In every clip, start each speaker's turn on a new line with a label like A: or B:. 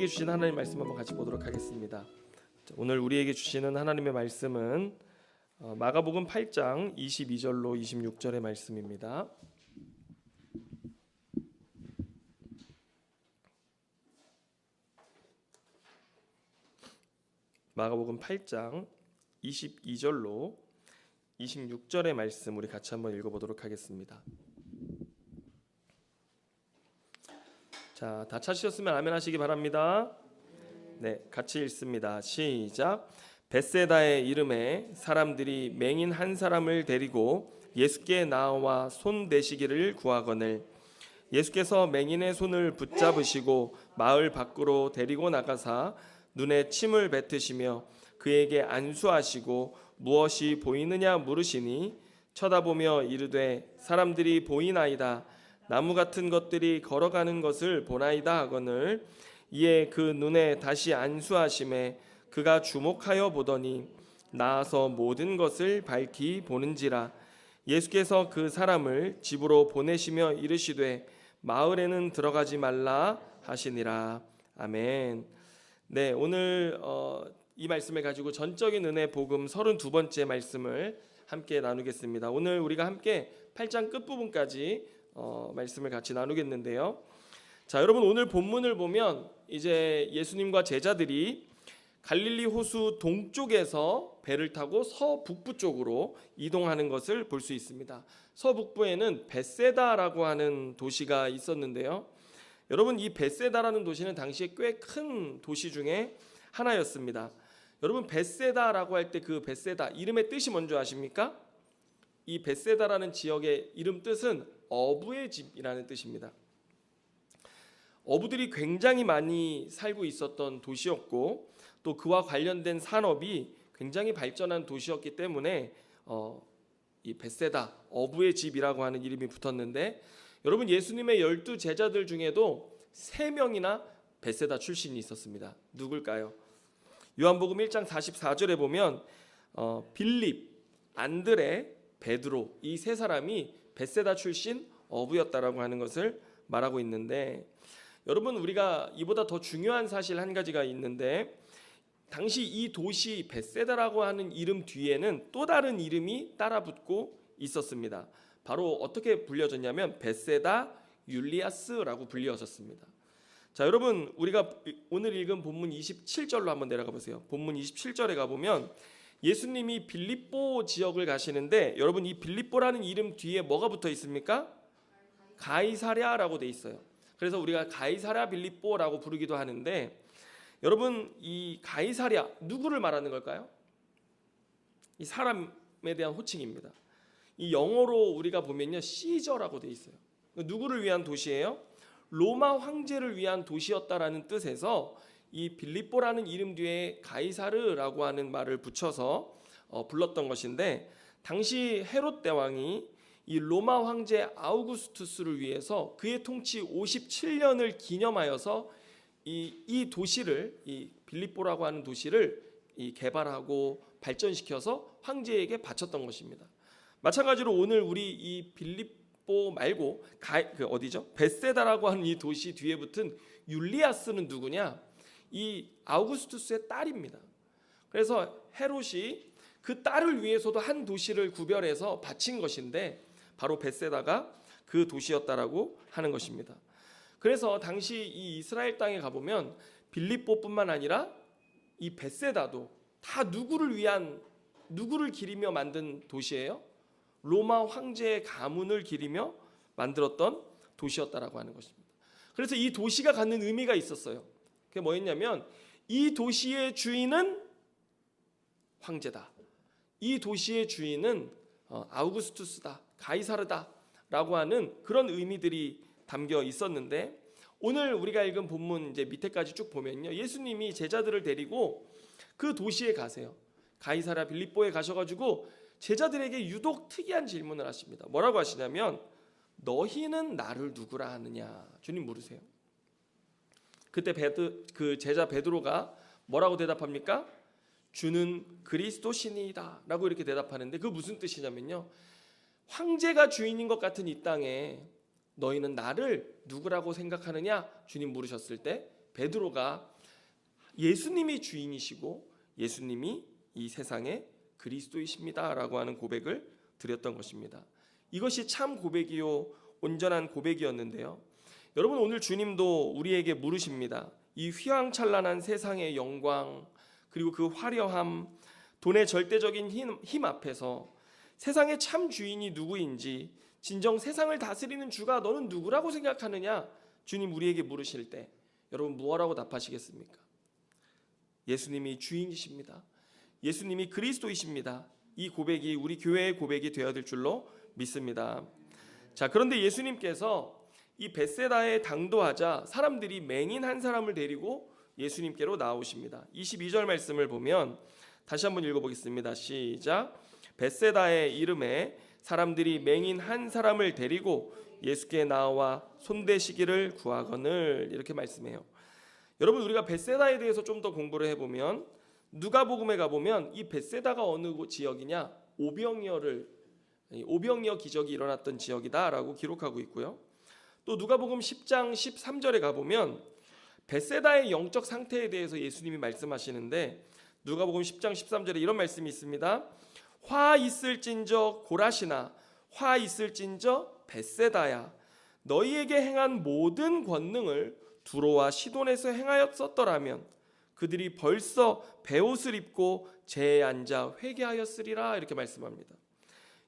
A: 주신 하나님의 말씀 한번 같이 보도록 하겠습니다. 오늘 우리에게 주시는 하나님의 말씀은 마가복음 8장 22절로 26절의 말씀입니다. 마가복음 8장 22절로 26절의 말씀 우리 같이 한번 읽어보도록 하겠습니다. 자, 다 찾으셨으면 아멘 하시기 바랍니다. 네, 같이 읽습니다. 시작. 벳세다의 이름에 사람들이 맹인 한 사람을 데리고 예수께 나와 손 대시기를 구하거늘 예수께서 맹인의 손을 붙잡으시고 마을 밖으로 데리고 나가사 눈에 침을 뱉으시며 그에게 안수하시고 무엇이 보이느냐 물으시니 쳐다보며 이르되 사람들이 보이나이다. 나무 같은 것들이 걸어가는 것을 보나이다 하거늘 이에 그 눈에 다시 안수하심에 그가 주목하여 보더니 나아서 모든 것을 밝히 보는지라. 예수께서 그 사람을 집으로 보내시며 이르시되 마을에는 들어가지 말라 하시니라. 아멘. 네, 오늘 이 말씀을 가지고 전적인 은혜 복음 32번째 말씀을 함께 나누겠습니다. 오늘 우리가 함께 8장 끝부분까지 말씀을 같이 나누겠는데요. 자, 여러분 오늘 본문을 보면 이제 예수님과 제자들이 갈릴리 호수 동쪽에서 배를 타고 서북부 쪽으로 이동하는 것을 볼 수 있습니다. 서북부에는 벳세다라고 하는 도시가 있었는데요. 여러분 이 벳세다라는 도시는 당시에 꽤 큰 도시 중에 하나였습니다. 여러분 벳세다라고 할 때 그 벳세다 이름의 뜻이 뭔지 아십니까? 이 벳세다라는 지역의 이름 뜻은 어부의 집이라는 뜻입니다. 어부들이 굉장히 많이 살고 있었던 도시였고 또 그와 관련된 산업이 굉장히 발전한 도시였기 때문에 이 벳세다 어부의 집이라고 하는 이름이 붙었는데 여러분 예수님의 12 제자들 중에도 3명이나 벳세다 출신이 있었습니다. 누굴까요? 요한복음 1장 44절에 보면 빌립, 안드레, 베드로 이 3사람이 벳세다 출신 어부였다라고 하는 것을 말하고 있는데 여러분 우리가 이보다 더 중요한 사실 한 가지가 있는데 당시 이 도시 벳세다라고 하는 이름 뒤에는 또 다른 이름이 따라붙고 있었습니다. 바로 어떻게 불려졌냐면 벳세다 율리아스라고 불려졌습니다. 자, 여러분 우리가 오늘 읽은 본문 27절로 한번 내려가 보세요. 본문 27절에 가보면 예수님이 빌립보 지역을 가시는데 여러분 이 빌립보라는 이름 뒤에 뭐가 붙어 있습니까? 가이사랴라고 돼 있어요. 그래서 우리가 가이사랴 빌립보라고 부르기도 하는데 여러분 이 가이사랴 누구를 말하는 걸까요? 이 사람에 대한 호칭입니다. 이 영어로 우리가 보면요 시저라고 돼 있어요. 누구를 위한 도시예요? 로마 황제를 위한 도시였다라는 뜻에서 이 빌립보라는 이름 뒤에 가이사르라고 하는 말을 붙여서 불렀던 것인데 당시 헤롯 대왕이 이 로마 황제 아우구스투스를 위해서 그의 통치 57년을 기념하여서 이 도시를 이 빌립보라고 하는 도시를 개발하고 발전시켜서 황제에게 바쳤던 것입니다. 마찬가지로 오늘 우리 이 빌립보 말고 어디죠? 벳세다라고 하는 이 도시 뒤에 붙은 율리아스는 누구냐? 이 아우구스투스의 딸입니다. 그래서 헤롯이 그 딸을 위해서도 한 도시를 구별해서 바친 것인데 바로 벳세다가 그 도시였다라고 하는 것입니다. 그래서 당시 이 이스라엘 땅에 가보면 빌립보뿐만 아니라 이 벳세다도 다 누구를 기리며 만든 도시예요? 로마 황제의 가문을 기리며 만들었던 도시였다라고 하는 것입니다. 그래서 이 도시가 갖는 의미가 있었어요. 그게 뭐였냐면 이 도시의 주인은 황제다. 이 도시의 주인은 아우구스투스다, 가이사르다라고 하는 그런 의미들이 담겨 있었는데 오늘 우리가 읽은 본문 이제 밑에까지 쭉 보면요, 예수님이 제자들을 데리고 그 도시에 가세요. 가이사랴 빌립보에 가셔가지고 제자들에게 유독 특이한 질문을 하십니다. 뭐라고 하시냐면 너희는 나를 누구라 하느냐? 주님 물으세요. 그때 그 제자 베드로가 뭐라고 대답합니까? 주는 그리스도시니이다 라고 이렇게 대답하는데 그 무슨 뜻이냐면요, 황제가 주인인 것 같은 이 땅에 너희는 나를 누구라고 생각하느냐? 주님 물으셨을 때 베드로가 예수님이 주인이시고 예수님이 이 세상의 그리스도이십니다라고 하는 고백을 드렸던 것입니다. 이것이 참 고백이요 온전한 고백이었는데요. 여러분, 오늘 주님도 우리에게 물으십니다. 이 휘황찬란한 세상의 영광, 그리고 그 화려함, 돈의 절대적인 힘 앞에서 세상의 참 주인이 누구인지, 진정 세상을 다스리는 주가 너는 누구라고 생각하느냐, 주님 우리에게 물으실 때 여러분 무엇라고 답하시겠습니까? 예수님이 주인이십니다. 예수님이 그리스도이십니다. 이 고백이 우리 교회의 고백이 되어야 될 줄로 믿습니다. 자, 그런데 예수님께서 이 벳세다에 당도하자 사람들이 맹인 한 사람을 데리고 예수님께로 나오십니다. 22절 말씀을 보면 다시 한번 읽어보겠습니다. 시작. 벳세다의 이름에 사람들이 맹인 한 사람을 데리고 예수께 나와 손대시기를 구하거늘, 이렇게 말씀해요. 여러분, 우리가 벳세다에 대해서 좀 더 공부를 해보면 누가복음에 가보면 이 벳세다가 어느 지역이냐, 오병이어 기적이 일어났던 지역이다라고 기록하고 있고요. 또 누가복음 10장 13절에 가보면 벳세다의 영적 상태에 대해서 예수님이 말씀하시는데 누가복음 10장 13절에 이런 말씀이 있습니다. 화 있을진저 고라시나, 화 있을진저 벳세다야, 너희에게 행한 모든 권능을 두로와 시돈에서 행하였었더라면 그들이 벌써 베옷을 입고 제에 앉아 회개하였으리라, 이렇게 말씀합니다.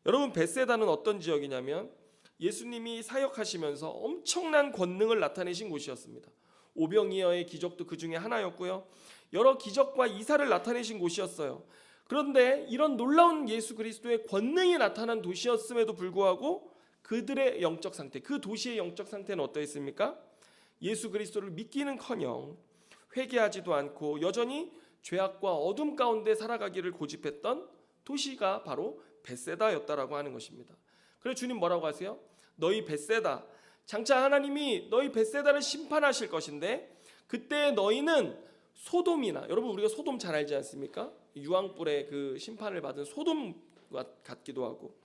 A: 여러분, 벳세다는 어떤 지역이냐면 예수님이 사역하시면서 엄청난 권능을 나타내신 곳이었습니다. 오병이어의 기적도 그 중에 하나였고요. 여러 기적과 이사를 나타내신 곳이었어요. 그런데 이런 놀라운 예수 그리스도의 권능이 나타난 도시였음에도 불구하고 그들의 영적 상태, 그 도시의 영적 상태는 어떠했습니까? 예수 그리스도를 믿기는커녕 회개하지도 않고 여전히 죄악과 어둠 가운데 살아가기를 고집했던 도시가 바로 벳세다였다라고 하는 것입니다. 그래서 주님 뭐라고 하세요? 너희 벳세다, 장차 하나님이 너희 벳세다를 심판하실 것인데 그때 너희는 소돔이나, 여러분 우리가 소돔 잘 알지 않습니까? 유황불의 그 심판을 받은 소돔과 같기도 하고,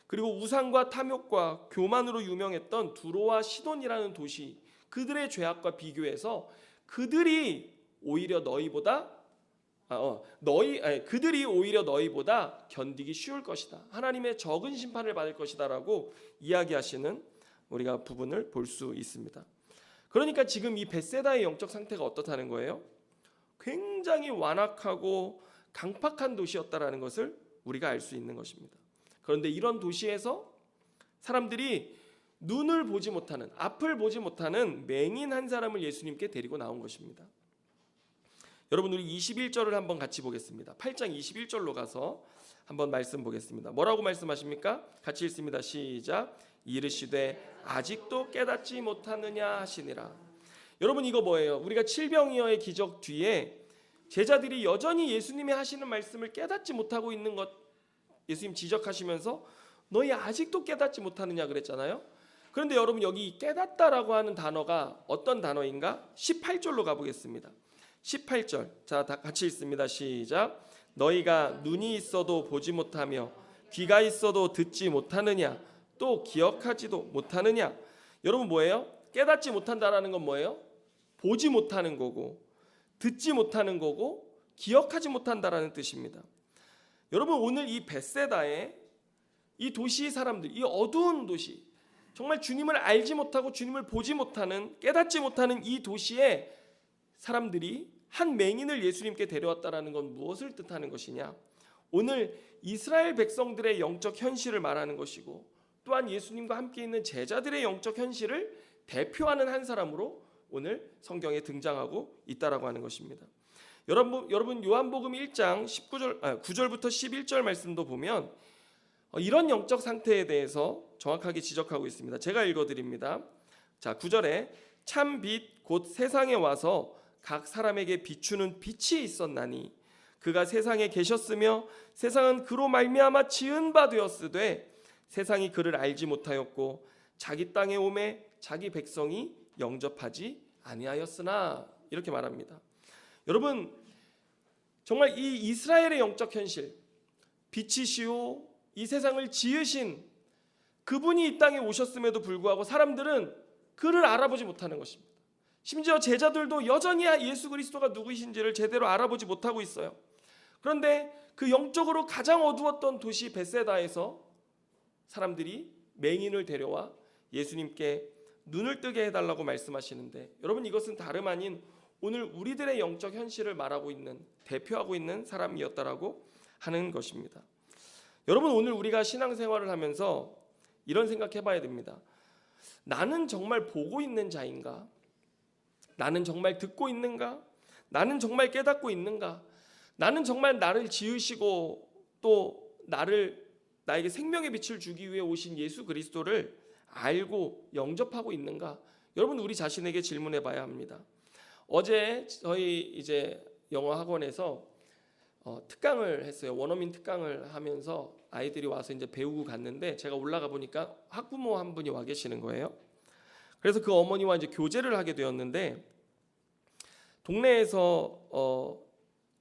A: 그리고 우상과 탐욕과 교만으로 유명했던 두로와 시돈이라는 도시, 그들의 죄악과 비교해서 그들이 오히려 너희보다 견디기 쉬울 것이다, 하나님의 적은 심판을 받을 것이다라고 이야기하시는 우리가 부분을 볼 수 있습니다. 그러니까 지금 이 벳세다의 영적 상태가 어떻다는 거예요? 굉장히 완악하고 강팍한 도시였다라는 것을 우리가 알 수 있는 것입니다. 그런데 이런 도시에서 사람들이 눈을 보지 못하는, 앞을 보지 못하는 맹인 한 사람을 예수님께 데리고 나온 것입니다. 여러분, 우리 21절을 한번 같이 보겠습니다. 8장 21절로 가서 한번 말씀 보겠습니다. 뭐라고 말씀하십니까? 같이 읽습니다. 시작. 이르시되 아직도 깨닫지 못하느냐 하시니라. 여러분, 이거 뭐예요? 우리가 칠병이어의 기적 뒤에 제자들이 여전히 예수님이 하시는 말씀을 깨닫지 못하고 있는 것, 예수님 지적하시면서 너희 아직도 깨닫지 못하느냐 그랬잖아요. 그런데 여러분, 여기 깨닫다라고 하는 단어가 어떤 단어인가? 18절로 가보겠습니다. 18절, 자, 다 같이 읽습니다. 시작. 너희가 눈이 있어도 보지 못하며 귀가 있어도 듣지 못하느냐, 또 기억하지도 못하느냐. 여러분, 뭐예요? 깨닫지 못한다라는 건 뭐예요? 보지 못하는 거고, 듣지 못하는 거고, 기억하지 못한다라는 뜻입니다. 여러분, 오늘 이 벳세다의 이 도시의 사람들, 이 어두운 도시, 정말 주님을 알지 못하고 주님을 보지 못하는, 깨닫지 못하는 이 도시에 사람들이 한 맹인을 예수님께 데려왔다라는 건 무엇을 뜻하는 것이냐? 오늘 이스라엘 백성들의 영적 현실을 말하는 것이고, 또한 예수님과 함께 있는 제자들의 영적 현실을 대표하는 한 사람으로 오늘 성경에 등장하고 있다라고 하는 것입니다. 여러분 요한복음 1장 9절부터 11절 말씀도 보면 이런 영적 상태에 대해서 정확하게 지적하고 있습니다. 제가 읽어드립니다. 자, 9절에 참 빛 곧 세상에 와서 각 사람에게 비추는 빛이 있었나니 그가 세상에 계셨으며 세상은 그로 말미암아 지은 바 되었으되 세상이 그를 알지 못하였고 자기 땅에 오매 자기 백성이 영접하지 아니하였으나, 이렇게 말합니다. 여러분, 정말 이 이스라엘의 영적 현실, 빛이시오 이 세상을 지으신 그분이 이 땅에 오셨음에도 불구하고 사람들은 그를 알아보지 못하는 것입니다. 심지어 제자들도 여전히 예수 그리스도가 누구이신지를 제대로 알아보지 못하고 있어요. 그런데 그 영적으로 가장 어두웠던 도시 벳세다에서 사람들이 맹인을 데려와 예수님께 눈을 뜨게 해달라고 말씀하시는데, 여러분, 이것은 다름 아닌 오늘 우리들의 영적 현실을 말하고 있는, 대표하고 있는 사람이었다라고 하는 것입니다. 여러분, 오늘 우리가 신앙생활을 하면서 이런 생각해봐야 됩니다. 나는 정말 보고 있는 자인가? 나는 정말 듣고 있는가? 나는 정말 깨닫고 있는가? 나는 정말 나를 지으시고 또 나에게 생명의 빛을 주기 위해 오신 예수 그리스도를 알고 영접하고 있는가? 여러분, 우리 자신에게 질문해 봐야 합니다. 어제 저희 이제 영어 학원에서 특강을 했어요. 원어민 특강을 하면서 아이들이 와서 이제 배우고 갔는데, 제가 올라가 보니까 학부모 한 분이 와 계시는 거예요. 그래서 그 어머니와 이제 교제를 하게 되었는데, 동네에서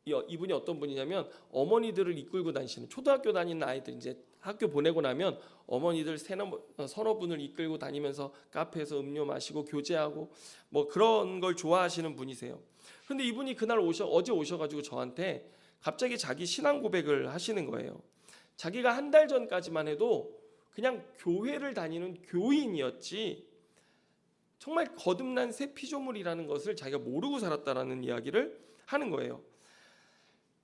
A: 이분이 어떤 분이냐면 어머니들을 이끌고 다니시는, 초등학교 다니는 아이들 이제 학교 보내고 나면 어머니들 서너 분을 이끌고 다니면서 카페에서 음료 마시고 교제하고 뭐 그런 걸 좋아하시는 분이세요. 그런데 이분이 그날 어제 오셔가지고 저한테 갑자기 자기 신앙 고백을 하시는 거예요. 자기가 한 달 전까지만 해도 그냥 교회를 다니는 교인이었지 정말 거듭난 새 피조물이라는 것을 자기가 모르고 살았다라는 이야기를 하는 거예요.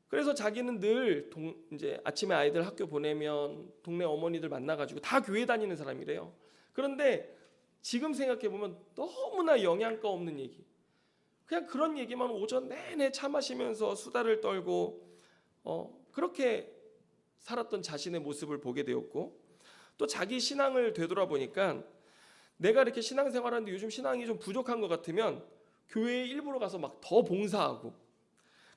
A: 그래서 자기는 늘 이제 아침에 아이들 학교 보내면 동네 어머니들 만나가지고 다 교회 다니는 사람이래요. 그런데 지금 생각해 보면 너무나 영양가 없는 얘기, 그냥 그런 얘기만 오전 내내 차 마시면서 수다를 떨고 그렇게 살았던 자신의 모습을 보게 되었고, 또 자기 신앙을 되돌아보니까 내가 이렇게 신앙생활하는데 요즘 신앙이 좀 부족한 것 같으면 교회에 일부러 가서 막 더 봉사하고,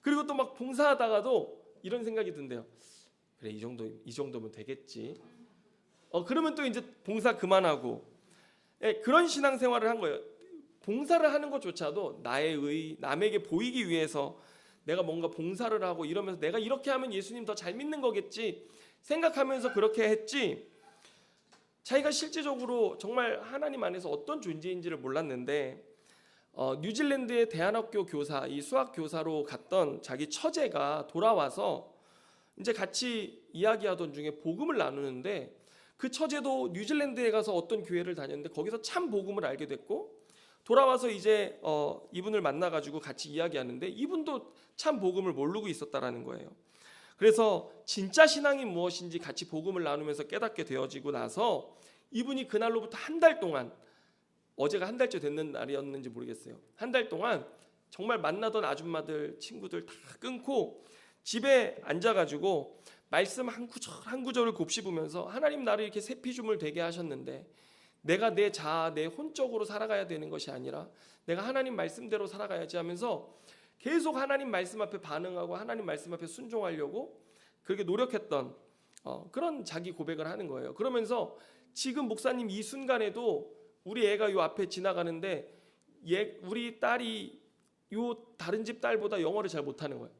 A: 그리고 또 막 봉사하다가도 이런 생각이 든대요. 그래, 이 정도면 되겠지. 그러면 또 이제 봉사 그만하고, 그런 신앙생활을 한 거예요. 봉사를 하는 것조차도 남에게 보이기 위해서 내가 뭔가 봉사를 하고 이러면서 내가 이렇게 하면 예수님 더 잘 믿는 거겠지 생각하면서 그렇게 했지, 자기가 실제적으로 정말 하나님 안에서 어떤 존재인지를 몰랐는데, 뉴질랜드의 대안학교 교사, 이 수학 교사로 갔던 자기 처제가 돌아와서 이제 같이 이야기하던 중에 복음을 나누는데, 그 처제도 뉴질랜드에 가서 어떤 교회를 다녔는데 거기서 참 복음을 알게 됐고, 돌아와서 이제 이분을 만나가지고 같이 이야기하는데 이분도 참 복음을 모르고 있었다라는 거예요. 그래서 진짜 신앙이 무엇인지 같이 복음을 나누면서 깨닫게 되어지고 나서 이분이 그날로부터 한 달 동안, 어제가 한 달째 됐는 날이었는지 모르겠어요, 한 달 동안 정말 만나던 아줌마들, 친구들 다 끊고 집에 앉아가지고 말씀 한 구절 한 구절을 곱씹으면서, 하나님 나를 이렇게 새 피조물 되게 하셨는데 내가 내 자아, 내 혼적으로 살아가야 되는 것이 아니라 내가 하나님 말씀대로 살아가야지 하면서 계속 하나님 말씀 앞에 반응하고 하나님 말씀 앞에 순종하려고 그렇게 노력했던 그런 자기 고백을 하는 거예요. 그러면서 지금 목사님 이 순간에도 우리 애가 요 앞에 지나가는데 우리 딸이 요 다른 집 딸보다 영어를 잘 못하는 거예요.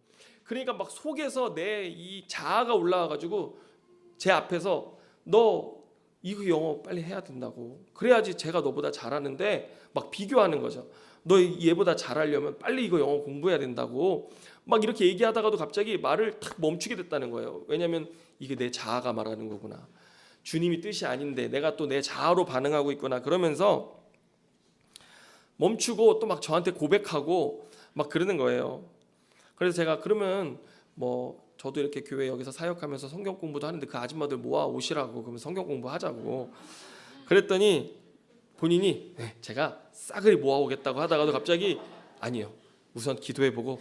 A: 그러니까 막 속에서 내 이 자아가 올라와가지고 제 앞에서 너 이거 영어 빨리 해야 된다고, 그래야지 제가 너보다 잘하는데, 막 비교하는 거죠. 너 얘보다 잘하려면 빨리 이거 영어 공부해야 된다고 막 이렇게 얘기하다가도 갑자기 말을 탁 멈추게 됐다는 거예요. 왜냐하면 이게 내 자아가 말하는 거구나, 주님이 뜻이 아닌데 내가 또 내 자아로 반응하고 있구나, 그러면서 멈추고 또 막 저한테 고백하고 막 그러는 거예요. 그래서 제가 그러면 저도 이렇게 교회 여기서 사역하면서 성경 공부도 하는데 그 아줌마들 모아 오시라고, 그러면 성경 공부하자고 그랬더니 본인이 제가 싸그리 모아오겠다고 하다가도 갑자기 아니요, 우선 기도해보고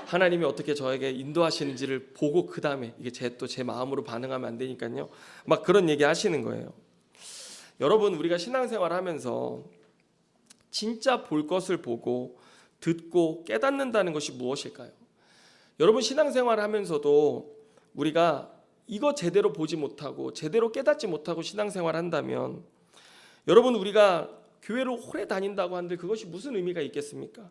A: 하나님이 어떻게 저에게 인도하시는지를 보고 그 다음에 이게 제 마음으로 반응하면 안 되니까요, 막 그런 얘기 하시는 거예요. 여러분, 우리가 신앙생활 하면서 진짜 볼 것을 보고 듣고 깨닫는다는 것이 무엇일까요? 여러분, 신앙생활을 하면서도 우리가 이거 제대로 보지 못하고 제대로 깨닫지 못하고 신앙생활을 한다면, 여러분, 우리가 교회로 오래 다닌다고 하는데 그것이 무슨 의미가 있겠습니까?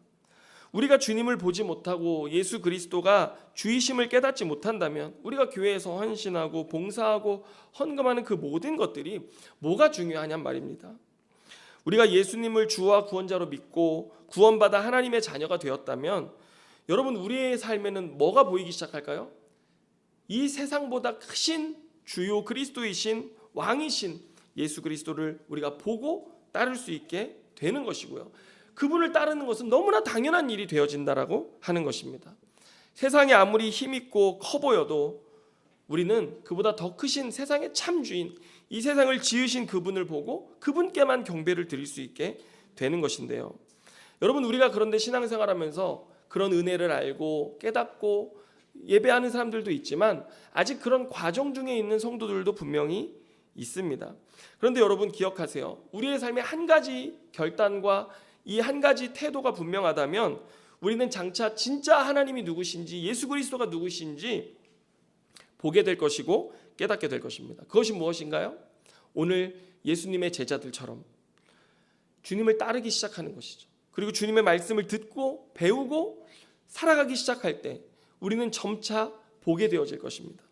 A: 우리가 주님을 보지 못하고 예수 그리스도가 주이심을 깨닫지 못한다면 우리가 교회에서 헌신하고 봉사하고 헌금하는 그 모든 것들이 뭐가 중요하냔 말입니다. 우리가 예수님을 주와 구원자로 믿고 구원받아 하나님의 자녀가 되었다면 여러분 우리의 삶에는 뭐가 보이기 시작할까요? 이 세상보다 크신 주요 그리스도이신 왕이신 예수 그리스도를 우리가 보고 따를 수 있게 되는 것이고요. 그분을 따르는 것은 너무나 당연한 일이 되어진다라고 하는 것입니다. 세상이 아무리 힘있고 커 보여도 우리는 그보다 더 크신 세상의 참 주인, 이 세상을 지으신 그분을 보고 그분께만 경배를 드릴 수 있게 되는 것인데요. 여러분 우리가 그런데 신앙생활하면서 그런 은혜를 알고 깨닫고 예배하는 사람들도 있지만 아직 그런 과정 중에 있는 성도들도 분명히 있습니다. 그런데 여러분 기억하세요. 우리의 삶의 한 가지 결단과 이 한 가지 태도가 분명하다면 우리는 장차 진짜 하나님이 누구신지 예수 그리스도가 누구신지 보게 될 것이고 깨닫게 될 것입니다. 그것이 무엇인가요? 오늘 예수님의 제자들처럼 주님을 따르기 시작하는 것이죠. 그리고 주님의 말씀을 듣고 배우고 살아가기 시작할 때 우리는 점차 보게 되어질 것입니다.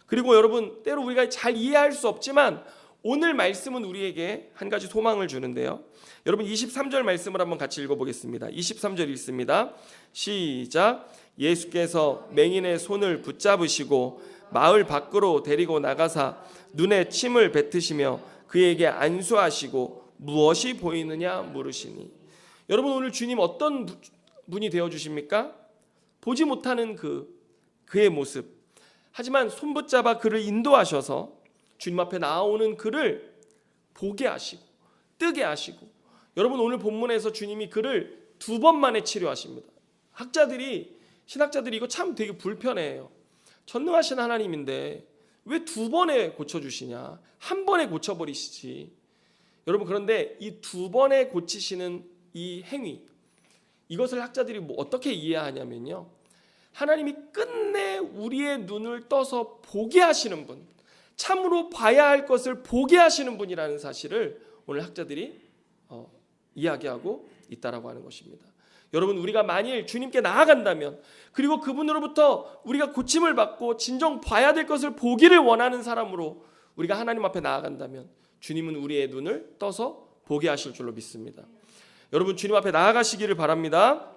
A: 그리고 여러분 때로 우리가 잘 이해할 수 없지만 오늘 말씀은 우리에게 한 가지 소망을 주는데요. 여러분 23절 말씀을 한번 같이 읽어보겠습니다. 23절 읽습니다. 시작. 예수께서 맹인의 손을 붙잡으시고 마을 밖으로 데리고 나가사 눈에 침을 뱉으시며 그에게 안수하시고 무엇이 보이느냐 물으시니. 여러분 오늘 주님 어떤 분이 되어주십니까? 보지 못하는 그의 모습, 하지만 손 붙잡아 그를 인도하셔서 주님 앞에 나오는 그를 보게 하시고 뜨게 하시고, 여러분 오늘 본문에서 주님이 그를 2번 만에 치료하십니다. 신학자들이 이거 참 되게 불편해해요. 전능하신 하나님인데 왜 2번에 고쳐주시냐, 한 번에 고쳐버리시지. 여러분 그런데 이 2번에 고치시는 이 행위, 이것을 학자들이 어떻게 이해하냐면요, 하나님이 끝내 우리의 눈을 떠서 보게 하시는 분, 참으로 봐야 할 것을 보게 하시는 분이라는 사실을 오늘 학자들이 이야기하고 있다라고 하는 것입니다. 여러분 우리가 만일 주님께 나아간다면, 그리고 그분으로부터 우리가 고침을 받고 진정 봐야 될 것을 보기를 원하는 사람으로 우리가 하나님 앞에 나아간다면 주님은 우리의 눈을 떠서 보게 하실 줄로 믿습니다. 여러분 주님 앞에 나아가시기를 바랍니다.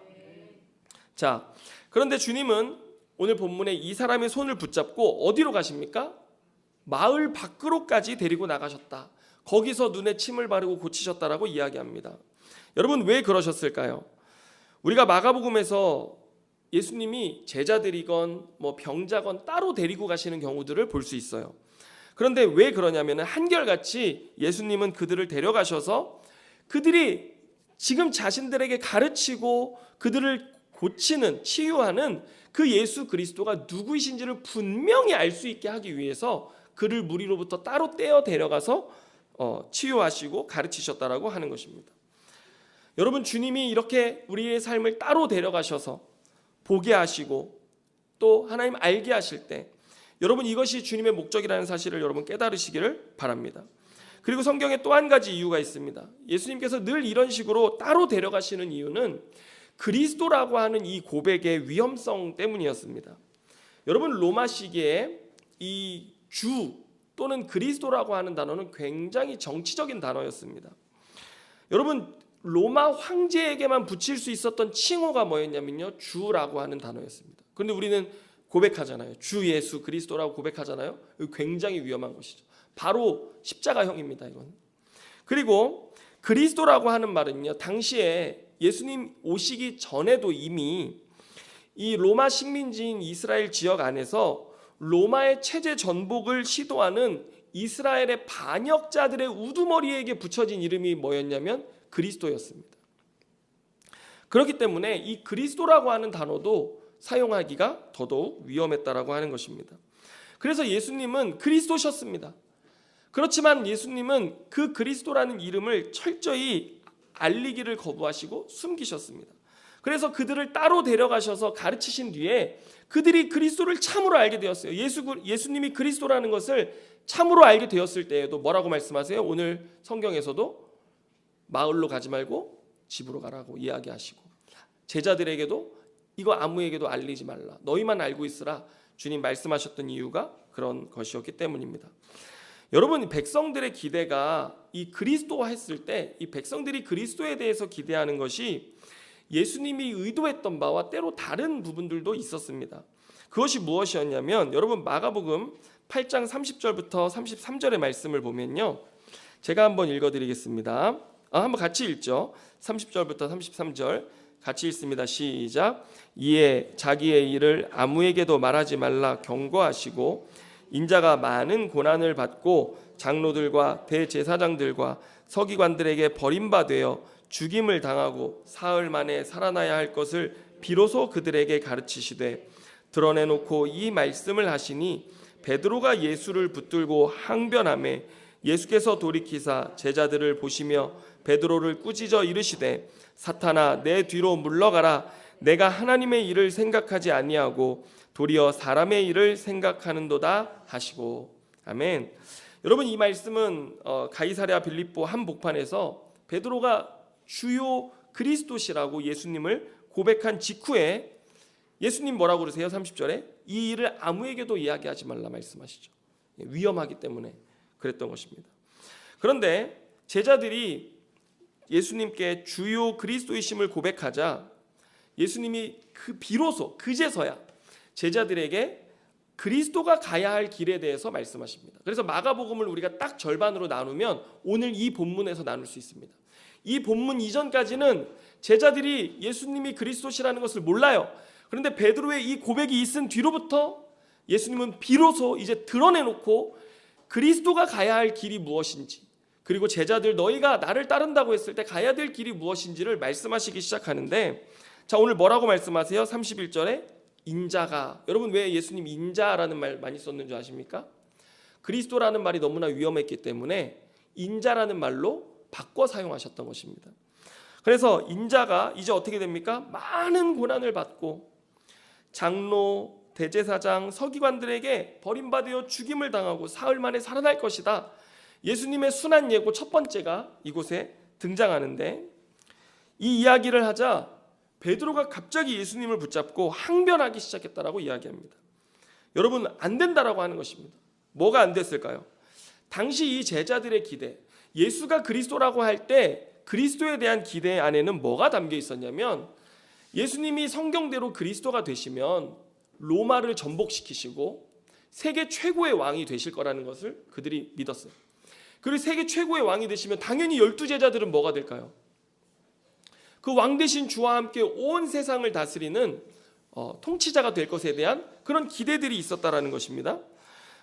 A: 자, 그런데 주님은 오늘 본문에 이 사람의 손을 붙잡고 어디로 가십니까? 마을 밖으로까지 데리고 나가셨다. 거기서 눈에 침을 바르고 고치셨다라고 이야기합니다. 여러분 왜 그러셨을까요? 우리가 마가복음에서 예수님이 제자들이건 병자건 따로 데리고 가시는 경우들을 볼 수 있어요. 그런데 왜 그러냐면 한결같이 예수님은 그들을 데려가셔서 그들이 지금 자신들에게 가르치고 그들을 고치는, 치유하는 그 예수 그리스도가 누구이신지를 분명히 알 수 있게 하기 위해서 그를 무리로부터 따로 떼어 데려가서 치유하시고 가르치셨다라고 하는 것입니다. 여러분 주님이 이렇게 우리의 삶을 따로 데려가셔서 보게 하시고 또 하나님 알게 하실 때, 여러분 이것이 주님의 목적이라는 사실을 여러분 깨달으시기를 바랍니다. 그리고 성경에 또 한 가지 이유가 있습니다. 예수님께서 늘 이런 식으로 따로 데려가시는 이유는 그리스도라고 하는 이 고백의 위험성 때문이었습니다. 여러분 로마 시기에 이 주 또는 그리스도라고 하는 단어는 굉장히 정치적인 단어였습니다. 여러분 로마 황제에게만 붙일 수 있었던 칭호가 뭐였냐면요, 주라고 하는 단어였습니다. 그런데 우리는 고백하잖아요. 주 예수 그리스도라고 고백하잖아요. 굉장히 위험한 것이죠. 바로 십자가형입니다, 이건. 그리고 그리스도라고 하는 말은요, 당시에 예수님 오시기 전에도 이미 이 로마 식민지인 이스라엘 지역 안에서 로마의 체제 전복을 시도하는 이스라엘의 반역자들의 우두머리에게 붙여진 이름이 뭐였냐면 그리스도였습니다. 그렇기 때문에 이 그리스도라고 하는 단어도 사용하기가 더더욱 위험했다라고 하는 것입니다. 그래서 예수님은 그리스도셨습니다. 그렇지만 예수님은 그 그리스도라는 이름을 철저히 알리기를 거부하시고 숨기셨습니다. 그래서 그들을 따로 데려가셔서 가르치신 뒤에 그들이 그리스도를 참으로 알게 되었어요. 예수님이 그리스도라는 것을 참으로 알게 되었을 때에도 뭐라고 말씀하세요? 오늘 성경에서도 마을로 가지 말고 집으로 가라고 이야기하시고, 제자들에게도 이거 아무에게도 알리지 말라, 너희만 알고 있으라 주님 말씀하셨던 이유가 그런 것이었기 때문입니다. 여러분, 백성들의 기대가 이 그리스도화 했을 때 이 백성들이 그리스도에 대해서 기대하는 것이 예수님이 의도했던 바와 때로 다른 부분들도 있었습니다. 그것이 무엇이었냐면, 여러분 마가복음 8장 30절부터 33절의 말씀을 보면요, 제가 한번 읽어드리겠습니다. 한번 같이 읽죠. 30절부터 33절 같이 읽습니다. 시작. 이에 자기의 일을 아무에게도 말하지 말라 경고하시고, 인자가 많은 고난을 받고 장로들과 대제사장들과 서기관들에게 버림받아 죽임을 당하고 사흘 만에 살아나야 할 것을 비로소 그들에게 가르치시되, 드러내놓고 이 말씀을 하시니 베드로가 예수를 붙들고 항변하매 예수께서 돌이키사 제자들을 보시며 베드로를 꾸짖어 이르시되, 사탄아 내 뒤로 물러가라. 내가 하나님의 일을 생각하지 아니하고 도리어 사람의 일을 생각하는도다 하시고. 아멘. 여러분, 이 말씀은 가이사랴 빌립보 한복판에서 베드로가 주요 그리스도시라고 예수님을 고백한 직후에 예수님 뭐라고 그러세요? 30절에 이 일을 아무에게도 이야기하지 말라 말씀하시죠. 위험하기 때문에 그랬던 것입니다. 그런데 제자들이 예수님께 주요 그리스도이심을 고백하자 예수님이 비로소 그제서야 제자들에게 그리스도가 가야 할 길에 대해서 말씀하십니다. 그래서 마가복음을 우리가 딱 절반으로 나누면 오늘 이 본문에서 나눌 수 있습니다. 이 본문 이전까지는 제자들이 예수님이 그리스도시라는 것을 몰라요. 그런데 베드로의 이 고백이 있은 뒤로부터 예수님은 비로소 이제 드러내놓고 그리스도가 가야 할 길이 무엇인지, 그리고 제자들 너희가 나를 따른다고 했을 때 가야 될 길이 무엇인지를 말씀하시기 시작하는데, 자 오늘 뭐라고 말씀하세요? 31절에 인자가. 여러분, 왜 예수님 인자라는 말 많이 썼는지 아십니까? 그리스도라는 말이 너무나 위험했기 때문에 인자라는 말로 바꿔 사용하셨던 것입니다. 그래서 인자가 이제 어떻게 됩니까? 많은 고난을 받고 장로, 대제사장, 서기관들에게 버림받아 죽임을 당하고 사흘 만에 살아날 것이다. 예수님의 순한 예고 첫 번째가 이곳에 등장하는데, 이 이야기를 하자 베드로가 갑자기 예수님을 붙잡고 항변하기 시작했다라고 이야기합니다. 여러분, 안 된다라고 하는 것입니다. 뭐가 안 됐을까요? 당시 이 제자들의 기대, 예수가 그리스도라고 할 때 그리스도에 대한 기대 안에는 뭐가 담겨 있었냐면, 예수님이 성경대로 그리스도가 되시면 로마를 전복시키시고 세계 최고의 왕이 되실 거라는 것을 그들이 믿었어요. 그리고 세계 최고의 왕이 되시면 당연히 12제자들은 뭐가 될까요? 그 왕 되신 주와 함께 온 세상을 다스리는 통치자가 될 것에 대한 그런 기대들이 있었다라는 것입니다.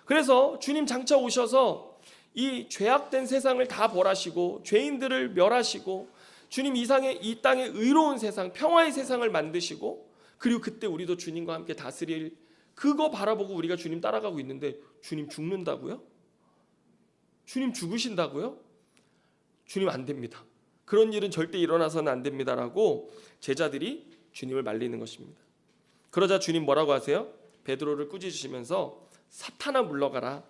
A: 그래서 주님 장차 오셔서 이 죄악된 세상을 다 벌하시고 죄인들을 멸하시고 주님 이 땅에 의로운 세상, 평화의 세상을 만드시고, 그리고 그때 우리도 주님과 함께 다스릴, 그거 바라보고 우리가 주님 따라가고 있는데 주님 죽는다고요? 주님 죽으신다고요? 주님 안 됩니다. 그런 일은 절대 일어나서는 안 됩니다라고 제자들이 주님을 말리는 것입니다. 그러자 주님 뭐라고 하세요? 베드로를 꾸짖으시면서 사탄아 물러가라.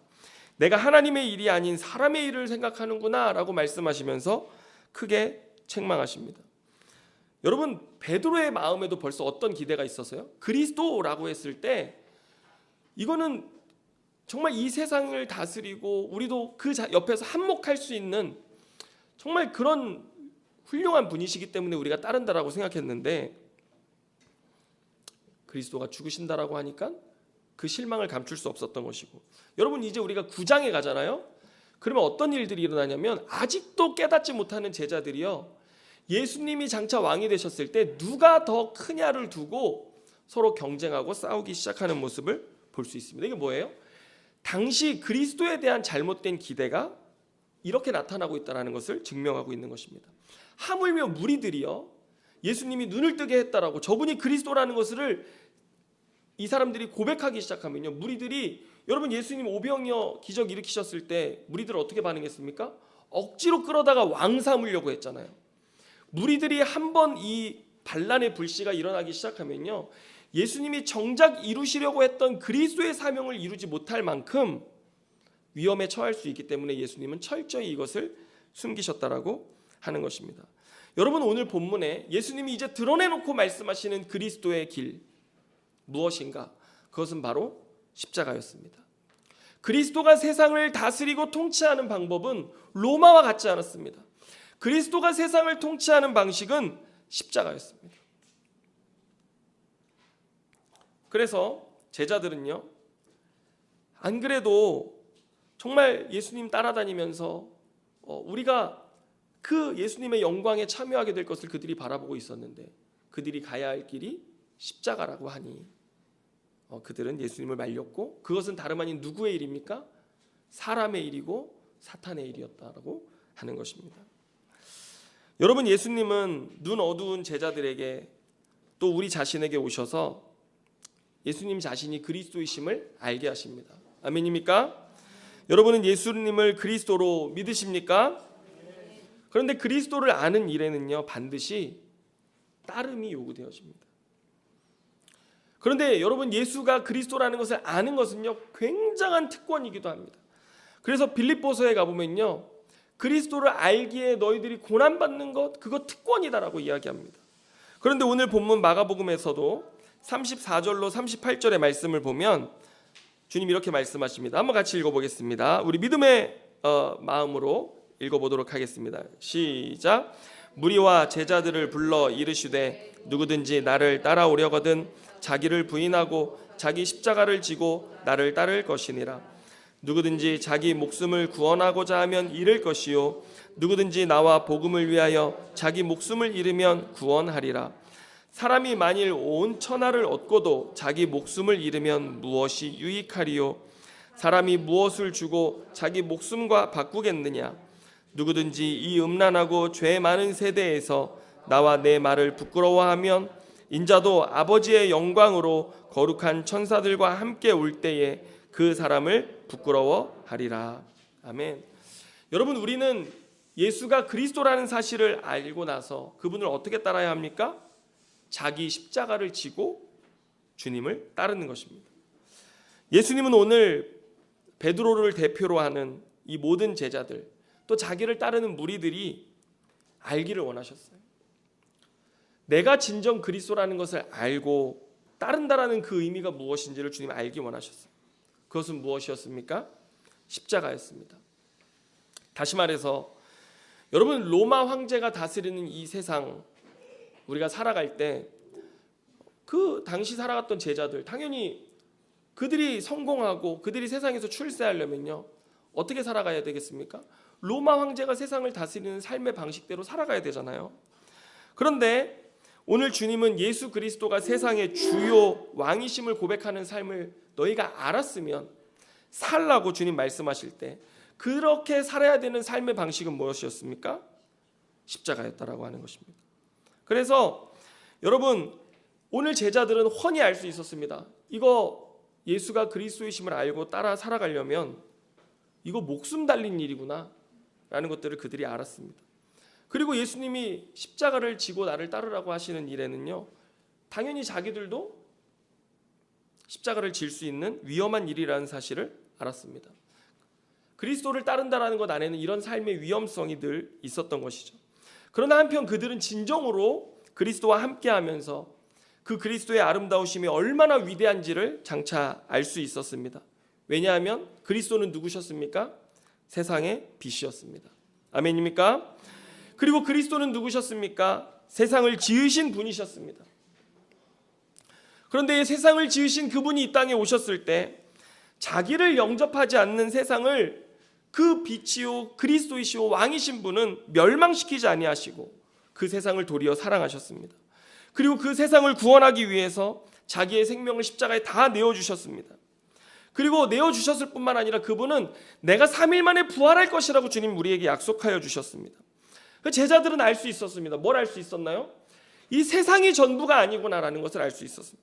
A: 내가 하나님의 일이 아닌 사람의 일을 생각하는구나 라고 말씀하시면서 크게 책망하십니다. 여러분, 베드로의 마음에도 벌써 어떤 기대가 있었어요? 그리스도라고 했을 때 이거는 정말 이 세상을 다스리고 우리도 그 옆에서 한몫할 수 있는 정말 그런 훌륭한 분이시기 때문에 우리가 따른다라고 생각했는데, 그리스도가 죽으신다라고 하니까 그 실망을 감출 수 없었던 것이고, 여러분 이제 우리가 9장에 가잖아요. 그러면 어떤 일들이 일어나냐면, 아직도 깨닫지 못하는 제자들이요, 예수님이 장차 왕이 되셨을 때 누가 더 크냐를 두고 서로 경쟁하고 싸우기 시작하는 모습을 볼 수 있습니다. 이게 뭐예요? 당시 그리스도에 대한 잘못된 기대가 이렇게 나타나고 있다는 것을 증명하고 있는 것입니다. 하물며 무리들이요, 예수님이 눈을 뜨게 했다라고, 저분이 그리스도라는 것을 이 사람들이 고백하기 시작하면요, 무리들이, 여러분 예수님 오병이어 기적 일으키셨을 때 무리들 어떻게 반응했습니까? 억지로 끌어다가 왕 삼으려고 했잖아요. 무리들이 한번 이 반란의 불씨가 일어나기 시작하면요, 예수님이 정작 이루시려고 했던 그리스도의 사명을 이루지 못할 만큼 위험에 처할 수 있기 때문에 예수님은 철저히 이것을 숨기셨다라고 하는 것입니다. 여러분, 오늘 본문에 예수님이 이제 드러내놓고 말씀하시는 그리스도의 길 무엇인가? 그것은 바로 십자가였습니다. 그리스도가 세상을 다스리고 통치하는 방법은 로마와 같지 않았습니다. 그리스도가 세상을 통치하는 방식은 십자가였습니다. 그래서 제자들은요, 안 그래도 정말 예수님 따라다니면서 우리가 그 예수님의 영광에 참여하게 될 것을 그들이 바라보고 있었는데, 그들이 가야 할 길이 십자가라고 하니 그들은 예수님을 말렸고, 그것은 다름 아닌 누구의 일입니까? 사람의 일이고 사탄의 일이었다라고 하는 것입니다. 여러분, 예수님은 눈 어두운 제자들에게 또 우리 자신에게 오셔서 예수님 자신이 그리스도이심을 알게 하십니다. 아멘입니까? 여러분은 예수님을 그리스도로 믿으십니까? 그런데 그리스도를 아는 일에는요, 반드시 따름이 요구되어집니다. 그런데 여러분, 예수가 그리스도라는 것을 아는 것은요, 굉장한 특권이기도 합니다. 그래서 빌립보서에 가보면요, 그리스도를 알기에 너희들이 고난받는 것, 그거 특권이다라고 이야기합니다. 그런데 오늘 본문 마가복음에서도 34절로 38절의 말씀을 보면 주님 이렇게 말씀하십니다. 한번 같이 읽어보겠습니다. 우리 믿음의 마음으로 읽어보도록 하겠습니다. 시작. 무리와 제자들을 불러 이르시되 누구든지 나를 따라오려거든 자기를 부인하고 자기 십자가를 지고 나를 따를 것이니라. 누구든지 자기 목숨을 구원하고자 하면 잃을 것이요 누구든지 나와 복음을 위하여 자기 목숨을 잃으면 구원하리라. 사람이 만일 온 천하를 얻고도 자기 목숨을 잃으면 무엇이 유익하리요? 사람이 무엇을 주고 자기 목숨과 바꾸겠느냐? 누구든지 이 음란하고 죄 많은 세대에서 나와 내 말을 부끄러워하면 인자도 아버지의 영광으로 거룩한 천사들과 함께 올 때에 그 사람을 부끄러워하리라. 아멘. 여러분, 우리는 예수가 그리스도라는 사실을 알고 나서 그분을 어떻게 따라야 합니까? 자기 십자가를 지고 주님을 따르는 것입니다. 예수님은 오늘 베드로를 대표로 하는 이 모든 제자들, 또 자기를 따르는 무리들이 알기를 원하셨어요. 내가 진정 그리스도라는 것을 알고 따른다라는 그 의미가 무엇인지를 주님 알기 원하셨어요. 그것은 무엇이었습니까? 십자가였습니다. 다시 말해서 여러분, 로마 황제가 다스리는 이 세상 우리가 살아갈 때 그 당시 살아갔던 제자들, 당연히 그들이 성공하고 그들이 세상에서 출세하려면요, 어떻게 살아가야 되겠습니까? 로마 황제가 세상을 다스리는 삶의 방식대로 살아가야 되잖아요. 그런데 오늘 주님은 예수 그리스도가 세상의 주요 왕이심을 고백하는 삶을 너희가 알았으면 살라고 주님 말씀하실 때 그렇게 살아야 되는 삶의 방식은 무엇이었습니까? 십자가였다라고 하는 것입니다. 그래서 여러분, 오늘 제자들은 훤히 알 수 있었습니다. 이거 예수가 그리스도이심을 알고 따라 살아가려면 이거 목숨 달린 일이구나 라는 것들을 그들이 알았습니다. 그리고 예수님이 십자가를 지고 나를 따르라고 하시는 일에는요, 당연히 자기들도 십자가를 질 수 있는 위험한 일이라는 사실을 알았습니다. 그리스도를 따른다라는 것 안에는 이런 삶의 위험성이 늘 있었던 것이죠. 그러나 한편 그들은 진정으로 그리스도와 함께하면서 그 그리스도의 아름다우심이 얼마나 위대한지를 장차 알 수 있었습니다. 왜냐하면 그리스도는 누구셨습니까? 세상의 빛이었습니다. 아멘입니까? 그리고 그리스도는 누구셨습니까? 세상을 지으신 분이셨습니다. 그런데 세상을 지으신 그분이 이 땅에 오셨을 때 자기를 영접하지 않는 세상을 그 빛이요 그리스도이시오 왕이신 분은 멸망시키지 아니하시고 그 세상을 도리어 사랑하셨습니다. 그리고 그 세상을 구원하기 위해서 자기의 생명을 십자가에 다 내어주셨습니다. 그리고 내어주셨을 뿐만 아니라 그분은 내가 3일 만에 부활할 것이라고 주님 우리에게 약속하여 주셨습니다. 제자들은 알 수 있었습니다. 뭘 알 수 있었나요? 이 세상이 전부가 아니구나라는 것을 알 수 있었습니다.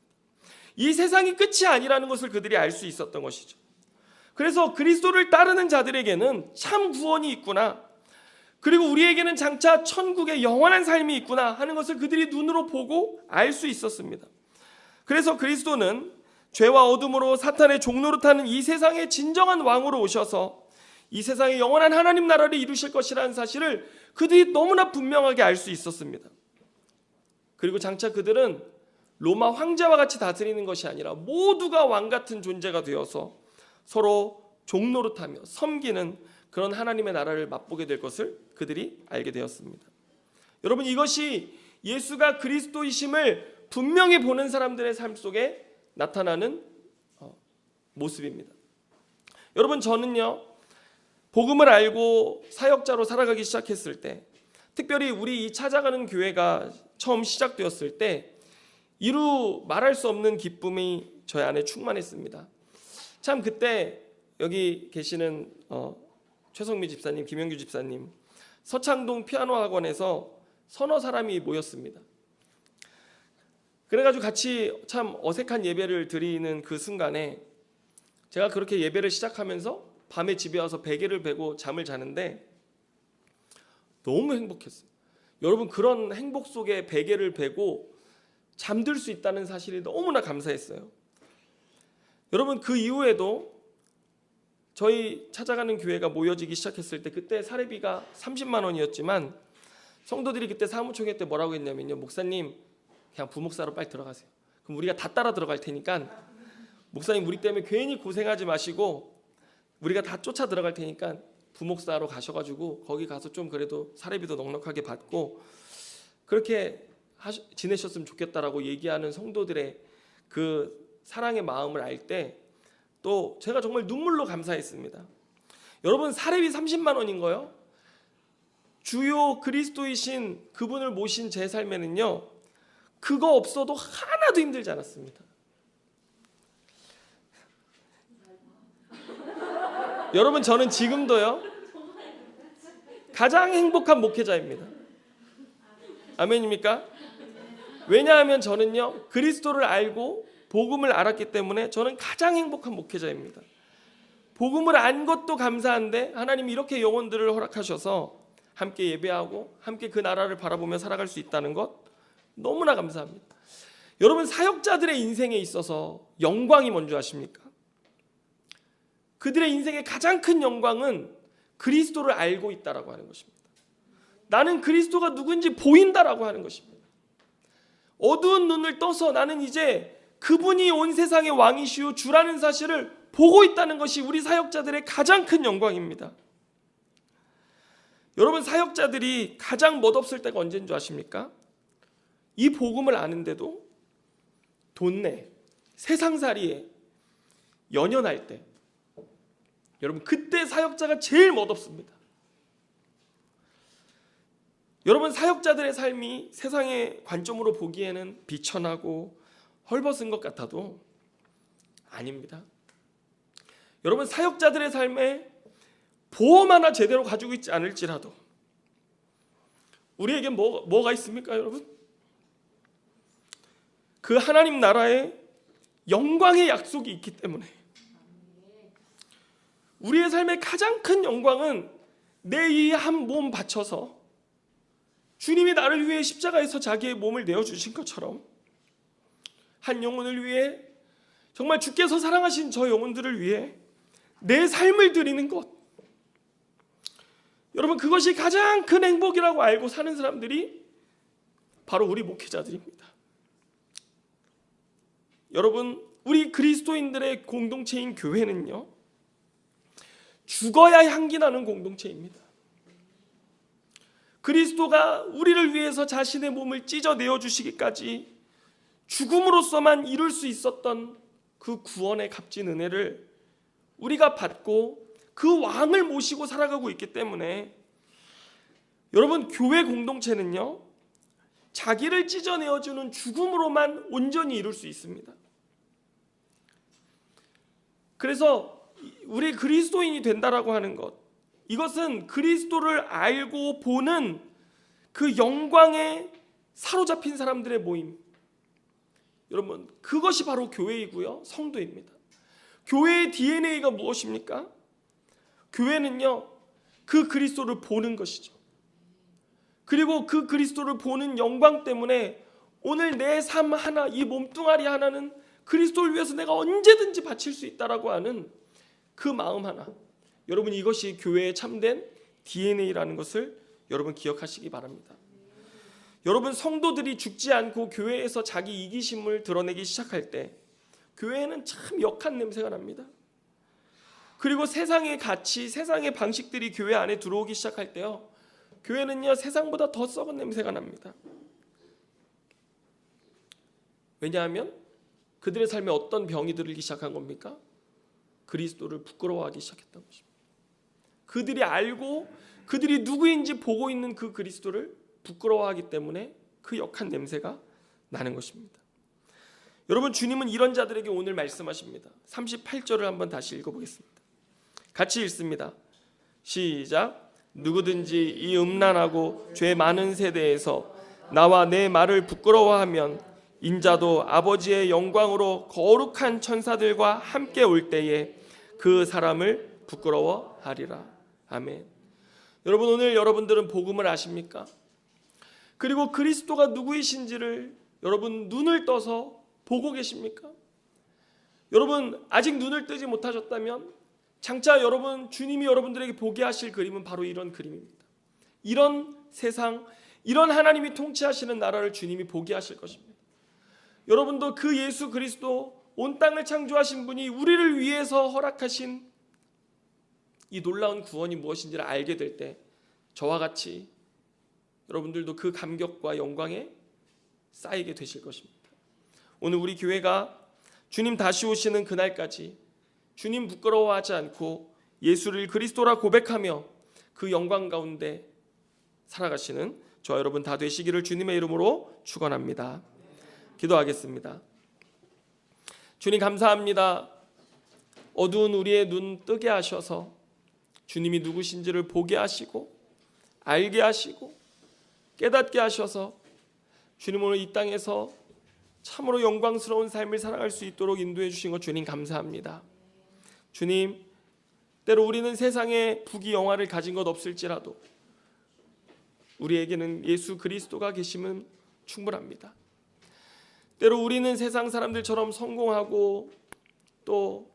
A: 이 세상이 끝이 아니라는 것을 그들이 알 수 있었던 것이죠. 그래서 그리스도를 따르는 자들에게는 참 구원이 있구나, 그리고 우리에게는 장차 천국의 영원한 삶이 있구나 하는 것을 그들이 눈으로 보고 알 수 있었습니다. 그래서 그리스도는 죄와 어둠으로 사탄의 종노릇하는 이 세상의 진정한 왕으로 오셔서 이 세상의 영원한 하나님 나라를 이루실 것이라는 사실을 그들이 너무나 분명하게 알 수 있었습니다. 그리고 장차 그들은 로마 황제와 같이 다스리는 것이 아니라 모두가 왕 같은 존재가 되어서 서로 종노릇하며 섬기는 그런 하나님의 나라를 맛보게 될 것을 그들이 알게 되었습니다. 여러분, 이것이 예수가 그리스도이심을 분명히 보는 사람들의 삶 속에 나타나는 모습입니다. 여러분, 저는요, 복음을 알고 사역자로 살아가기 시작했을 때, 특별히 우리 이 찾아가는 교회가 처음 시작되었을 때 이루 말할 수 없는 기쁨이 저의 안에 충만했습니다. 참, 그때 여기 계시는 최성미 집사님, 김영규 집사님, 서창동 피아노 학원에서 서너 사람이 모였습니다. 그래가지고 같이 참 어색한 예배를 드리는 그 순간에 제가 그렇게 예배를 시작하면서 밤에 집에 와서 베개를 베고 잠을 자는데 너무 행복했어요. 여러분, 그런 행복 속에 베개를 베고 잠들 수 있다는 사실이 너무나 감사했어요. 여러분, 그 이후에도 저희 찾아가는 교회가 모여지기 시작했을 때 그때 사례비가 30만 원이었지만 성도들이 그때 사무총회 때 뭐라고 했냐면요, 목사님 그냥 부목사로 빨리 들어가세요. 그럼 우리가 다 따라 들어갈 테니까 목사님 우리 때문에 괜히 고생하지 마시고 우리가 다 쫓아 들어갈 테니까 부목사로 가셔가지고 거기 가서 좀 그래도 사례비도 넉넉하게 받고 그렇게 지내셨으면 좋겠다라고 얘기하는 성도들의 그 사랑의 마음을 알 때 또 제가 정말 눈물로 감사했습니다. 여러분, 사례비 30만 원인 거요. 주요 그리스도이신 그분을 모신 제 삶에는요, 그거 없어도 하나도 힘들지 않았습니다. 여러분, 저는 지금도요 가장 행복한 목회자입니다. 아멘입니까? 왜냐하면 저는요 그리스도를 알고 복음을 알았기 때문에 저는 가장 행복한 목회자입니다. 복음을 안 것도 감사한데 하나님이 이렇게 영혼들을 허락하셔서 함께 예배하고 함께 그 나라를 바라보며 살아갈 수 있다는 것 너무나 감사합니다. 여러분, 사역자들의 인생에 있어서 영광이 뭔지 아십니까? 그들의 인생의 가장 큰 영광은 그리스도를 알고 있다라고 하는 것입니다. 나는 그리스도가 누군지 보인다라고 하는 것입니다. 어두운 눈을 떠서 나는 이제 그분이 온 세상의 왕이시오 주라는 사실을 보고 있다는 것이 우리 사역자들의 가장 큰 영광입니다. 여러분, 사역자들이 가장 멋없을 때가 언제인 줄 아십니까? 이 복음을 아는데도 돈내, 세상살이에 연연할 때, 여러분, 그때 사역자가 제일 멋없습니다. 여러분, 사역자들의 삶이 세상의 관점으로 보기에는 비천하고 헐벗은 것 같아도 아닙니다. 여러분, 사역자들의 삶에 보험 하나 제대로 가지고 있지 않을지라도 우리에게 뭐가 있습니까, 여러분? 그 하나님 나라의 영광의 약속이 있기 때문에 우리의 삶의 가장 큰 영광은 내 이 한 몸 바쳐서 주님이 나를 위해 십자가에서 자기의 몸을 내어주신 것처럼 한 영혼을 위해, 정말 주께서 사랑하신 저 영혼들을 위해 내 삶을 드리는 것, 여러분, 그것이 가장 큰 행복이라고 알고 사는 사람들이 바로 우리 목회자들입니다. 여러분, 우리 그리스도인들의 공동체인 교회는요 죽어야 향기 나는 공동체입니다. 그리스도가 우리를 위해서 자신의 몸을 찢어내어 주시기까지 죽음으로써만 이룰 수 있었던 그 구원의 값진 은혜를 우리가 받고 그 왕을 모시고 살아가고 있기 때문에 여러분, 교회 공동체는요 자기를 찢어내어주는 죽음으로만 온전히 이룰 수 있습니다. 그래서 우리 그리스도인이 된다라고 하는 것, 이것은 그리스도를 알고 보는 그 영광에 사로잡힌 사람들의 모임, 여러분, 그것이 바로 교회이고요 성도입니다. 교회의 DNA가 무엇입니까? 교회는요 그 그리스도를 보는 것이죠. 그리고 그 그리스도를 보는 영광 때문에 오늘 내 삶 하나, 이 몸뚱아리 하나는 그리스도를 위해서 내가 언제든지 바칠 수 있다라고 하는 그 마음 하나, 여러분, 이것이 교회의 참된 DNA라는 것을 여러분 기억하시기 바랍니다. 여러분, 성도들이 죽지 않고 교회에서 자기 이기심을 드러내기 시작할 때 교회에는 참 역한 냄새가 납니다. 그리고 세상의 가치, 세상의 방식들이 교회 안에 들어오기 시작할 때요, 교회는요 세상보다 더 썩은 냄새가 납니다. 왜냐하면 그들의 삶에 어떤 병이 들기 시작한 겁니까? 그리스도를 부끄러워하기 시작했던 것입니다. 그들이 알고 그들이 누구인지 보고 있는 그 그리스도를 부끄러워하기 때문에 그 역한 냄새가 나는 것입니다. 여러분, 주님은 이런 자들에게 오늘 말씀하십니다. 38절을 한번 다시 읽어보겠습니다. 같이 읽습니다. 시작. 누구든지 이 음란하고 죄 많은 세대에서 나와 내 말을 부끄러워하면 인자도 아버지의 영광으로 거룩한 천사들과 함께 올 때에 그 사람을 부끄러워하리라. 아멘. 여러분, 오늘 여러분들은 복음을 아십니까? 그리고 그리스도가 누구이신지를 여러분 눈을 떠서 보고 계십니까? 여러분, 아직 눈을 뜨지 못하셨다면 장차 여러분, 주님이 여러분들에게 보게 하실 그림은 바로 이런 그림입니다. 이런 세상, 이런 하나님이 통치하시는 나라를 주님이 보게 하실 것입니다. 여러분도 그 예수 그리스도, 온 땅을 창조하신 분이 우리를 위해서 허락하신 이 놀라운 구원이 무엇인지를 알게 될 때 저와 같이 여러분들도 그 감격과 영광에 쌓이게 되실 것입니다. 오늘 우리 교회가 주님 다시 오시는 그날까지 주님 부끄러워하지 않고 예수를 그리스도라 고백하며 그 영광 가운데 살아가시는 저와 여러분 다 되시기를 주님의 이름으로 축원합니다. 기도하겠습니다. 주님 감사합니다. 어두운 우리의 눈 뜨게 하셔서 주님이 누구신지를 보게 하시고 알게 하시고 깨닫게 하셔서 주님 오늘 이 땅에서 참으로 영광스러운 삶을 살아갈 수 있도록 인도해 주신 것 주님 감사합니다. 주님, 때로 우리는 세상에 부귀영화를 가진 것 없을지라도 우리에게는 예수 그리스도가 계심은 충분합니다. 때로 우리는 세상 사람들처럼 성공하고 또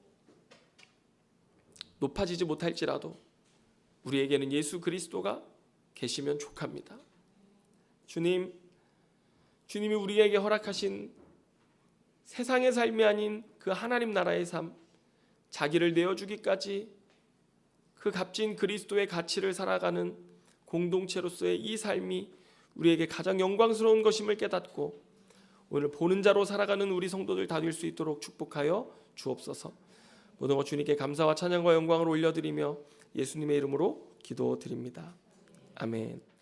A: 높아지지 못할지라도 우리에게는 예수 그리스도가 계시면 족합니다. 주님, 주님이 우리에게 허락하신 세상의 삶이 아닌 그 하나님 나라의 삶, 자기를 내어주기까지 그 값진 그리스도의 가치를 살아가는 공동체로서의 이 삶이 우리에게 가장 영광스러운 것임을 깨닫고 오늘 보는 자로 살아가는 우리 성도들 다 될 수 있도록 축복하여 주옵소서. 모든 것 주님께 감사와 찬양과 영광을 올려드리며 예수님의 이름으로 기도드립니다. 아멘.